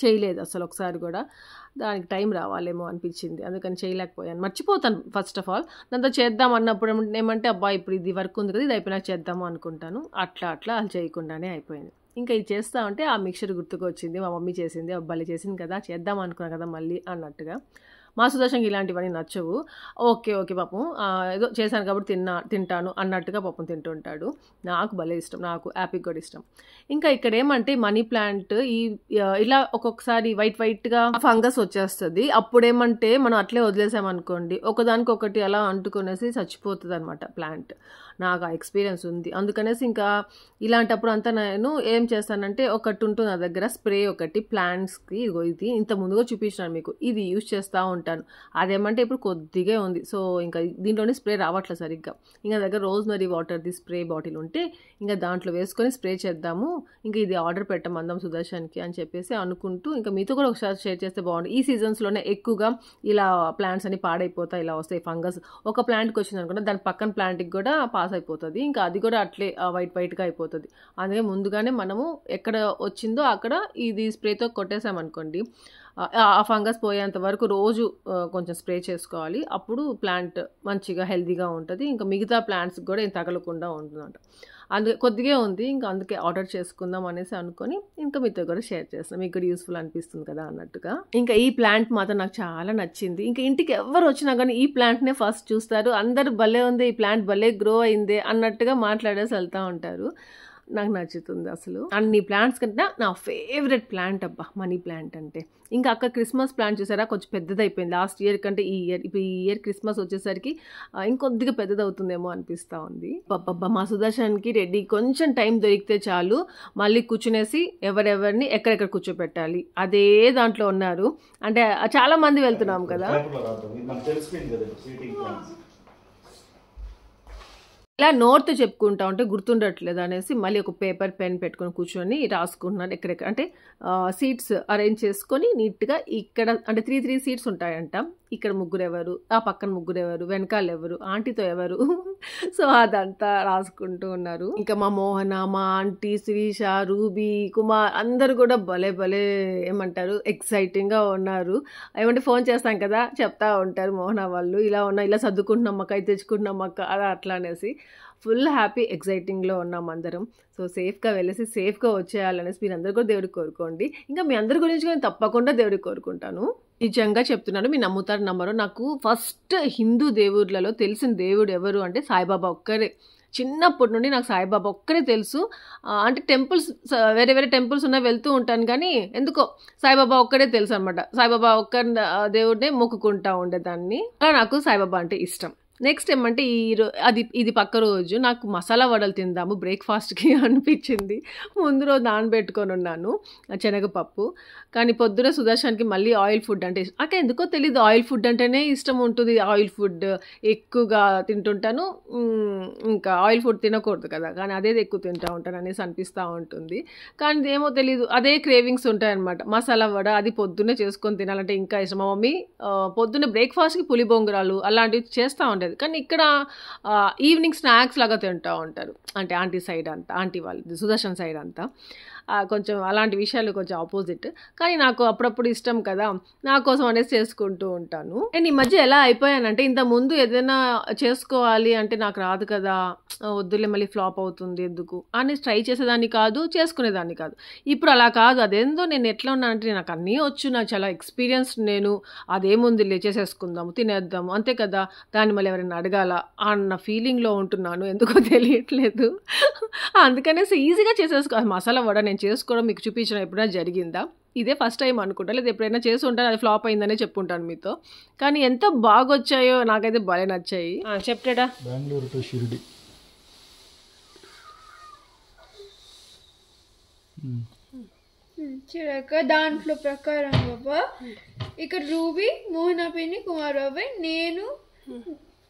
చేయలేదు అసలు ఒకసారి కూడా. దానికి టైం రావాలేమో అనిపించింది, అందుకని చేయలేకపోయాను. మర్చిపోతాను ఫస్ట్ ఆఫ్ ఆల్. దాంతో చేద్దాం అన్నప్పుడు ఏమంటే అబ్బా ఇప్పుడు ఇది వర్క్ ఉంది కదా, ఇది అయిపోయినాక చేద్దాము అనుకుంటాను. అట్లా అది చేయకుండానే అయిపోయింది. ఇంకా ఇది చేస్తా ఉంటే ఆ మిక్చర్ గుర్తుకు వచ్చింది, మా మమ్మీ చేసింది, అబ్బాయి చేసింది కదా, చేద్దాం అనుకున్నా కదా మళ్ళీ అన్నట్టుగా. మా సుదర్శన్కి ఇలాంటివన్నీ నచ్చవు. ఓకే ఓకే పాపం ఏదో చేశాను కాబట్టి తింటాను అన్నట్టుగా పాపం తింటుంటాడు. నాకు భలే ఇష్టం, నాకు యాపిల్ కూడా ఇష్టం. ఇంకా ఇక్కడ ఏమంటే మనీ ప్లాంట్ ఇలా ఒక్కొక్కసారి వైట్గా ఫంగస్ వచ్చేస్తుంది. అప్పుడేమంటే మనం అట్లే వదిలేసామనుకోండి ఒకదానికొకటి అలా అంటుకొనేసి చచ్చిపోతుంది అనమాట ప్లాంట్. నాకు ఆ ఎక్స్పీరియన్స్ ఉంది. అందుకనేసి ఇంకా ఇలాంటప్పుడు అంతా నేను ఏం చేస్తానంటే ఒకటి ఉంటుంది నా దగ్గర స్ప్రే ఒకటి ప్లాంట్స్కి. ఇది ఇంత ముందుగా చూపించాను మీకు, ఇది యూజ్ చేస్తూ ఉంటాను. అదేమంటే ఇప్పుడు కొద్దిగా ఉంది, సో ఇంకా దీంట్లోనే స్ప్రే రావట్లేదు సరిగ్గా. ఇంకా దగ్గర రోజ్మెరీ వాటర్ది స్ప్రే బాటిల్ ఉంటే ఇంకా దాంట్లో వేసుకొని స్ప్రే చేద్దాము, ఇంకా ఇది ఆర్డర్ పెట్టమందాం సుదర్శన్కి అని చెప్పేసి అనుకుంటూ ఇంకా మీతో కూడా ఒకసారి షేర్ చేస్తే బాగుంటుంది. ఈ సీజన్స్లోనే ఎక్కువగా ఇలా ప్లాంట్స్ అని పాడైపోతాయి, ఇలా వస్తాయి ఫంగస్. ఒక ప్లాంట్కి వచ్చింది అనుకున్నా దాని పక్కన ప్లాంట్కి కూడా పాస్ అయిపోతుంది, ఇంకా అది కూడా అట్లే వైట్గా అయిపోతుంది. అందుకే ముందుగానే మనము ఎక్కడ వచ్చిందో అక్కడ ఇది స్ప్రేతో కొట్టేసామనుకోండి ఆ ఫంగస్ పోయేంత వరకు రోజు కొంచెం స్ప్రే చేసుకోవాలి. అప్పుడు ప్లాంట్ మంచిగా హెల్తీగా ఉంటుంది, ఇంకా మిగతా ప్లాంట్స్కి కూడా ఏం తగలకుండా ఉంటుందంట. అందుకే కొద్దిగా ఉంది, ఇంకా అందుకే ఆర్డర్ చేసుకుందాం అనేసి అనుకొని ఇంకా మీతో కూడా షేర్ చేస్తాను, మీకు కూడా యూస్ఫుల్ అనిపిస్తుంది కదా అన్నట్టుగా. ఇంకా ఈ ప్లాంట్ మాత్రం నాకు చాలా నచ్చింది. ఇంకా ఇంటికి ఎవరు వచ్చినా కానీ ఈ ప్లాంట్నే ఫస్ట్ చూస్తారు. అందరు భలే ఉంది, ఈ ప్లాంట్ భలే గ్రో అయిందే అన్నట్టుగా మాట్లాడేసి వెళ్తూ ఉంటారు. నాకు నచ్చుతుంది అసలు. అన్ని ప్లాంట్స్ కంటే నా ఫేవరెట్ ప్లాంట్ అబ్బా మనీ ప్లాంట్ అంటే. ఇంకా అక్కడ క్రిస్మస్ ప్లాంట్ చూసారా, కొంచెం పెద్దదైపోయింది లాస్ట్ ఇయర్ కంటే ఈ ఇయర్. ఇప్పుడు ఈ ఇయర్ క్రిస్మస్ వచ్చేసరికి ఇంకొద్దిగా పెద్దదవుతుందేమో అనిపిస్తూ ఉంది. అబ్బా మా సుదర్శన్కి రెడీ కొంచెం టైం దొరికితే చాలు మళ్ళీ కూర్చునేసి ఎవరెవరిని ఎక్కడెక్కడ కూర్చోపెట్టాలి అదే దాంట్లో ఉన్నారు. అంటే చాలా మంది వెళ్తున్నాం కదా, ఇలా నోట్తో చెప్పుకుంటా ఉంటే గుర్తుండట్లేదు అనేసి మళ్ళీ ఒక పేపర్ పెన్ పెట్టుకొని కూర్చొని రాసుకుంటున్నాను. ఎక్కడెక్కడ అంటే సీట్స్ అరేంజ్ చేసుకొని నీట్గా ఇక్కడ అంటే 3 సీట్స్ ఉంటాయంట. ఇక్కడ ముగ్గురు ఎవరు, ఆ పక్కన ముగ్గురు ఎవరు, వెనకాల ఎవరు, ఆంటీతో ఎవరు, సో అదంతా రాసుకుంటూ ఉన్నారు. ఇంకా మా మోహన, మా ఆంటీ, శ్రీష, రూబీ, కుమార్ అందరు కూడా భలే ఏమంటారు ఎక్సైటింగ్గా ఉన్నారు. ఏమంటే ఫోన్ చేస్తాం కదా చెప్తా ఉంటారు మోహన వాళ్ళు, ఇలా ఉన్నా ఇలా సర్దుకుంటున్నాం అక్క, ఇది తెచ్చుకుంటున్నాం అక్క అట్లా అనేసి ఫుల్ హ్యాపీ ఎక్సైటింగ్లో ఉన్నాం అందరం. సో సేఫ్గా వెళ్ళేసి సేఫ్గా వచ్చేయాలనేసి మీరు అందరు కూడా దేవుడికి కోరుకోండి. ఇంకా మీ అందరి గురించి నేను తప్పకుండా దేవుడికి కోరుకుంటాను. నిజంగా చెప్తున్నాను, మీరు నమ్ముతారు నమ్మరు, నాకు ఫస్ట్ హిందూ దేవుళ్ళలో తెలిసిన దేవుడు ఎవరు అంటే సాయిబాబా ఒక్కరే. చిన్నప్పటి నుండి నాకు సాయిబాబా ఒక్కరే తెలుసు. అంటే టెంపుల్స్ వేరే టెంపుల్స్ ఉన్నాయి వెళ్తూ ఉంటాను, కానీ ఎందుకో సాయిబాబా ఒక్కడే తెలుసు అనమాట. సాయిబాబా ఒక్క దేవుడినే మొక్కుకుంటా ఉండేదాన్ని. అలా నాకు సాయిబాబా అంటే ఇష్టం. నెక్స్ట్ ఏమంటే ఇది పక్క రోజు నాకు మసాలా వడలు తిందాము బ్రేక్ఫాస్ట్కి అనిపించింది. ముందు రోజు నానబెట్టుకొని ఉన్నాను శనగపప్పు, కానీ పొద్దున సుదర్శన్కి మళ్ళీ ఆయిల్ ఫుడ్ అంటే అక్కడ ఎందుకో తెలీదు, ఆయిల్ ఫుడ్ అంటేనే ఇష్టం ఉంటుంది. ఆయిల్ ఫుడ్ ఎక్కువగా తింటుంటాను, ఇంకా ఆయిల్ ఫుడ్ తినకూడదు కదా, కానీ అదే ఎక్కువ తింటూ ఉంటాను అనేసి అనిపిస్తూ ఉంటుంది. కానీ ఏమో తెలీదు, అదే క్రేవింగ్స్ ఉంటాయన్నమాట. మసాలా వడ అది పొద్దున్నే చేసుకొని తినాలంటే ఇంకా ఇష్టం. మా మమ్మీ పొద్దున్నే బ్రేక్ఫాస్ట్కి పులి బొంగరాలు అలాంటివి చేస్తూ ఉండేది, కానీ ఇక్కడ ఈవినింగ్ స్నాక్స్ లాగా తింటూ ఉంటారు. అంటే ఆంటీ సైడ్ అంతా, ఆంటీ వాళ్ళు సుదర్శన్ సైడ్ అంతా కొంచెం అలాంటి విషయాలు కొంచెం ఆపోజిట్. కానీ నాకు అప్పుడప్పుడు ఇష్టం కదా, నా కోసం అనేసి చేసుకుంటూ ఉంటాను. నేను ఈ మధ్య ఎలా అయిపోయానంటే, ఇంత ముందు ఏదైనా చేసుకోవాలి అంటే నాకు రాదు కదా, వద్దులే మళ్ళీ ఫ్లాప్ అవుతుంది ఎందుకు అని ట్రై చేసేదాన్ని కాదు, చేసుకునేదాన్ని కాదు. ఇప్పుడు అలా కాదు. అదేందో నేను ఎట్లా ఉన్నానంటే నాకు అన్నీ వచ్చు, నాకు చాలా ఎక్స్పీరియన్స్, నేను అదేముంది చేసేసుకుందాము తినేద్దాము అంతే కదా, దాన్ని మళ్ళీ ఎవరైనా అడగాల అన్న ఫీలింగ్లో ఉంటున్నాను, ఎందుకో తెలియట్లేదు. అందుకనేసి ఈజీగా చేసేసుకో. మసాలా వడ నేను చేసుకోవడం మీకు చూపించడం ఎప్పుడైనా జరిగిందా? ఇదే ఫస్ట్ టైం అనుకుంటా, లేదా ఎప్పుడైనా చేసి ఉంటాను అది ఫ్లాప్ అయిందనే చెప్పుంటాను మీతో. కానీ ఎంత బాగా వచ్చాయో నాకైతే భలే నచ్చాయి. చెప్తాడా బెంగళూరు టు షిరిడి. చూడక దాంట్లో ప్రకారం బాబా ఇక్కడ రూబీ, మోహన పిన్ని, కుమార్ బాబాయ్, నేను,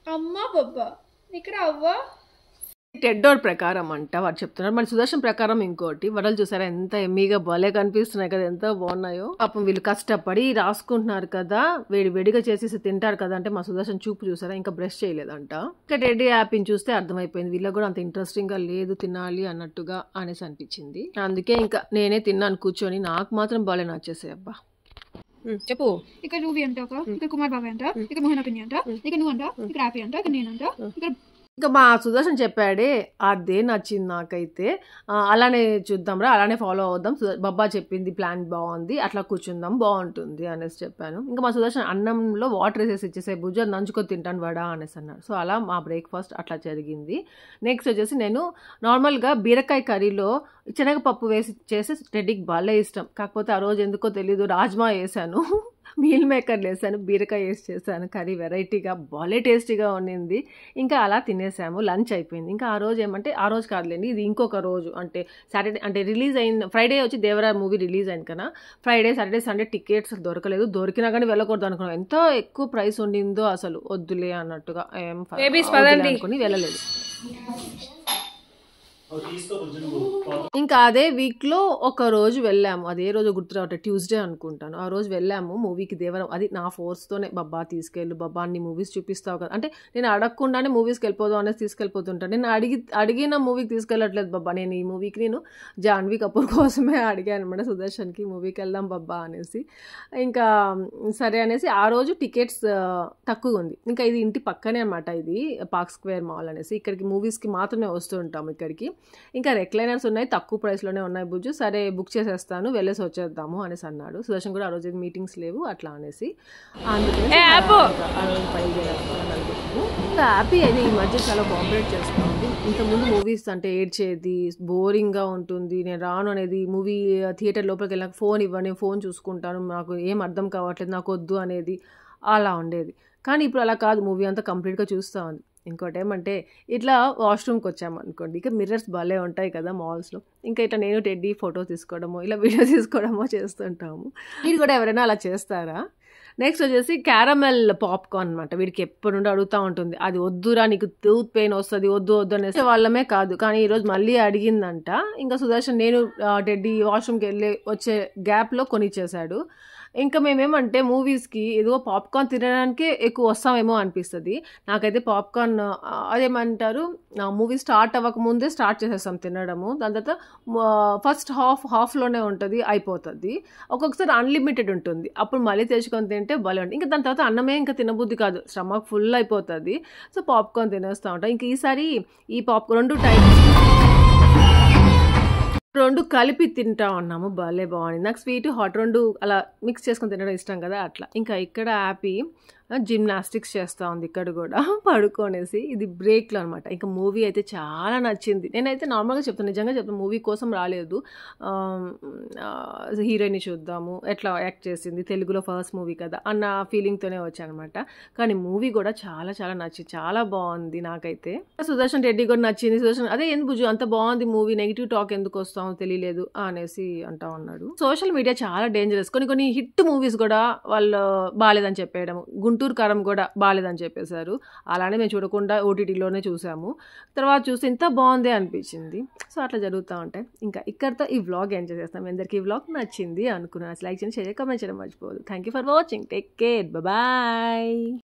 అమ్మ, బాబా, ఇక్కడ అవ్వ. టెడ్డోర్ ప్రకారం అంట వాడు చెప్తున్నారు. మరి సుదర్శన్ ప్రకారం ఇంకోటి వడలు చూసారా ఎంత ఎమ్మీగా భలే కనిపిస్తున్నాయి కదా, ఎంత బాగున్నాయో. పాపం వీళ్ళు కష్టపడి రాసుకుంటున్నారు కదా, వేడిగా చేసేసి తింటారు కదా. అంటే మా సుదర్శన్ చూపు చూసారా, ఇంకా బ్రష్ చేయలేదంట. ఇంకా టెడ్డీ యాప్ని చూస్తే అర్థమైపోయింది వీళ్ళకి కూడా అంత ఇంట్రెస్టింగ్ గా లేదు తినాలి అన్నట్టుగా అనేసి అనిపించింది. అందుకే ఇంకా నేనే తిన్నాను కూర్చొని, నాకు మాత్రం భలే నచ్చేసాయి అబ్బా. చెప్పు. ఇక్కడ రూబీ అంట, ఇక్కడ కుమార్ బాబాయ్ అంట, ఇక్కడ మోహన పిన్ని అంట, ఇక్కడ నువ్వు అంట, ఇక్కడ హ్యాపీ అంట, ఇక్కడ నేనంట, ఇక్కడ ఇంకా మా సుదర్శన్ చెప్పాడే, అదే నచ్చింది నాకైతే. అలానే చూద్దాంరా, అలానే ఫాలో అవుదాం. బబ్బా చెప్పింది ప్లాన్ బాగుంది, అట్లా కూర్చుందాం బాగుంటుంది అనేసి చెప్పాను. ఇంకా మా సుదర్శన్ అన్నంలో వాటర్ వేసేసి ఇచ్చేసే బుజ్జు అది నంచుకొని తింటాను వడా అనేసి అన్నాడు. సో అలా మా బ్రేక్ఫాస్ట్ అట్లా జరిగింది. నెక్స్ట్ వచ్చేసి నేను నార్మల్గా బీరకాయ కర్రీలో శనగపప్పు వేసి చేసి టెడ్డీకి భలే ఇష్టం. కాకపోతే ఆ రోజు ఎందుకో తెలీదు రాజ్మా వేసాను, మీల్ మేకర్ వేసాను, బీరకాయ వేసి చేశాను కర్రీ, వెరైటీగా భలే టేస్టీగా ఉండింది. ఇంకా అలా తినేసాము, లంచ్ అయిపోయింది. ఇంకా ఆ రోజు ఏమంటే, ఆ రోజు కాదులేండి, ఇది ఇంకొక రోజు, అంటే సాటర్డే, అంటే రిలీజ్ అయిన ఫ్రైడే వచ్చి దేవరా మూవీ రిలీజ్ అయింది కదా, ఫ్రైడే సాటర్డే సండే టికెట్స్ దొరకలేదు. దొరికినా కానీ వెళ్ళకూడదు అనుకున్నాం. ఎంత ఎక్కువ ప్రైస్ ఉండిందో అసలు, వద్దులే అన్నట్టుగా ఏం అనుకుని వెళ్ళలేదు. ఇంకా అదే వీక్లో ఒక రోజు వెళ్ళాము, అదే రోజు గుర్తు రావట్లేదు, ట్యూస్డే అనుకుంటాను. ఆ రోజు వెళ్ళాము మూవీకి దేవరం. అది నా ఫోర్స్తోనే, బబ్బా తీసుకెళ్ళు, బబ్బా అన్ని మూవీస్ చూపిస్తావు కదా అంటే, నేను అడగకుండానే మూవీస్కి వెళ్ళిపోదాం అనేసి తీసుకెళ్ళిపోతుంటాను. నేను అడిగిన మూవీకి తీసుకెళ్ళట్లేదు బబ్బా, నేను ఈ మూవీకి నేను జాన్వీ కపూర్ కోసమే అడిగాను అనమాట, సుదర్శన్కి మూవీకి వెళ్దాం బబ్బా అనేసి. ఇంకా సరే అనేసి ఆ రోజు టికెట్స్ తక్కువ ఉంది. ఇంకా ఇది ఇంటి పక్కనే అనమాట, ఇది పార్క్ స్క్వేర్ మాల్ అనేసి, ఇక్కడికి మూవీస్కి మాత్రమే వస్తూ ఉంటాము ఇక్కడికి. ఇంకా రెక్లైనర్స్ ఉన్నాయి, తక్కువ ప్రైస్లోనే ఉన్నాయి బుజ్జు, సరే బుక్ చేసేస్తాను వెళ్ళేసి వచ్చేద్దాము అనేసి అన్నాడు. సుదర్శన్ కూడా ఆ రోజు మీటింగ్స్ లేవు అట్లా అనేసి, అందుకే ఇంకా హ్యాపీ అయితే ఈ మధ్య చాలా కోఆపరేట్ చేస్తూ ఉంది. ఇంతకుముందు మూవీస్ అంటే ఏడ్చేది, బోరింగ్గా ఉంటుంది, నేను రాను అనేది, మూవీ థియేటర్ లోపలికి వెళ్ళాక ఫోన్ ఇవ్వండి, నేను ఫోన్ చూసుకుంటాను, నాకు ఏం అర్థం కావట్లేదు, నాకు వద్దు అనేది అలా ఉండేది. కానీ ఇప్పుడు అలా కాదు, మూవీ అంతా కంప్లీట్గా చూస్తూ ఉంది. ఇంకోటి ఏమంటే, ఇట్లా వాష్రూమ్కి వచ్చామనుకోండి, ఇక మిర్రర్స్ భలే ఉంటాయి కదా మాల్స్లో, ఇంకా ఇట్లా నేను టెడ్డీ ఫోటో తీసుకోవడమో ఇలా వీడియో తీసుకోవడమో చేస్తుంటాము. మీరు కూడా ఎవరైనా అలా చేస్తారా? నెక్స్ట్ వచ్చేసి క్యారమెల్ పాప్కార్న్ అనమాట, వీడికి ఎప్పటి నుండి అడుగుతూ ఉంటుంది, అది వద్దురా నీకు టూత్ పెయిన్ వస్తుంది, వద్దు వద్దు అనేసి వాళ్ళమే కాదు. కానీ ఈరోజు మళ్ళీ అడిగిందంట. ఇంకా సుదర్శన్ నేను టెడ్డీ వాష్రూమ్కి వెళ్ళి వచ్చే గ్యాప్లో కొనిచ్చేసాడు. ఇంకా మేమేమంటే మూవీస్కి ఏదో పాప్కార్న్ తినడానికే ఎక్కువ వస్తామేమో అనిపిస్తుంది నాకైతే. పాప్కార్న్ అదేమంటారు, మూవీ స్టార్ట్ అవ్వకముందే స్టార్ట్ చేసేస్తాం తినడము, దాని తర్వాత ఫస్ట్ హాఫ్లోనే ఉంటుంది, అయిపోతుంది. ఒక్కొక్కసారి అన్లిమిటెడ్ ఉంటుంది, అప్పుడు మళ్ళీ తెచ్చుకొని తింటే భలే ఉంటుంది. ఇంకా దాని తర్వాత అన్నమే ఇంకా తినబుద్ధి కాదు, స్టమక్ ఫుల్ అయిపోతుంది. సో పాప్కార్న్ తినేస్తూ ఉంటాం. ఇంక ఈసారి ఈ పాప్కార్న్ 2 టైప్స్, 2 కలిపి తింటా ఉన్నాము, భలే బాగుంది. నాకు స్వీట్ హాట్ 2 అలా మిక్స్ చేసుకొని తినడం ఇష్టం కదా అట్లా. ఇంకా ఇక్కడ హ్యాపీ జిమ్నాస్టిక్స్ చేస్తూ ఉంది ఇక్కడ కూడా పడుకోనేసి, ఇది బ్రేక్లో అనమాట. ఇంకా మూవీ అయితే చాలా నచ్చింది. నేనైతే నార్మల్గా చెప్తాను, నిజంగా చెప్తాను, మూవీ కోసం రాలేదు, హీరోయిన్ని చూద్దాము ఎట్లా యాక్ట్ చేసింది, తెలుగులో ఫస్ట్ మూవీ కదా అన్న ఫీలింగ్తోనే వచ్చానమాట. కానీ మూవీ కూడా చాలా చాలా నచ్చింది, చాలా బాగుంది నాకైతే. సుదర్శన్ రెడ్డి కూడా నచ్చింది. సుదర్శన్ అదే ఎందుకు బుజ్జు అంత బాగుంది మూవీ, నెగిటివ్ టాక్ ఎందుకు వస్తామో తెలియలేదు అనేసి అంటా ఉన్నాడు. సోషల్ మీడియా చాలా డేంజరస్, కొన్ని హిట్ మూవీస్ కూడా వాళ్ళు బాగాలేదని చెప్పేయడం, గుంటూరు కారం కూడా బాగాలేదని చెప్పేశారు. అలానే మేము చూడకుండా ఓటీటీలోనే చూసాము, తర్వాత చూస్తే ఇంత బాగుందే అనిపించింది. సో అట్లా జరుగుతూ ఉంటాయి. ఇంకా ఇక్కడితో ఈ వ్లాగ్ ఎంజాయ్ చేస్తాం. అందరికీ ఈ వ్లాగ్ నచ్చింది అనుకున్నాను, లైక్ చేయండి, షేర్, కామెంట్ చేయడం మర్చిపోదు. Thank you for watching, take care, bye.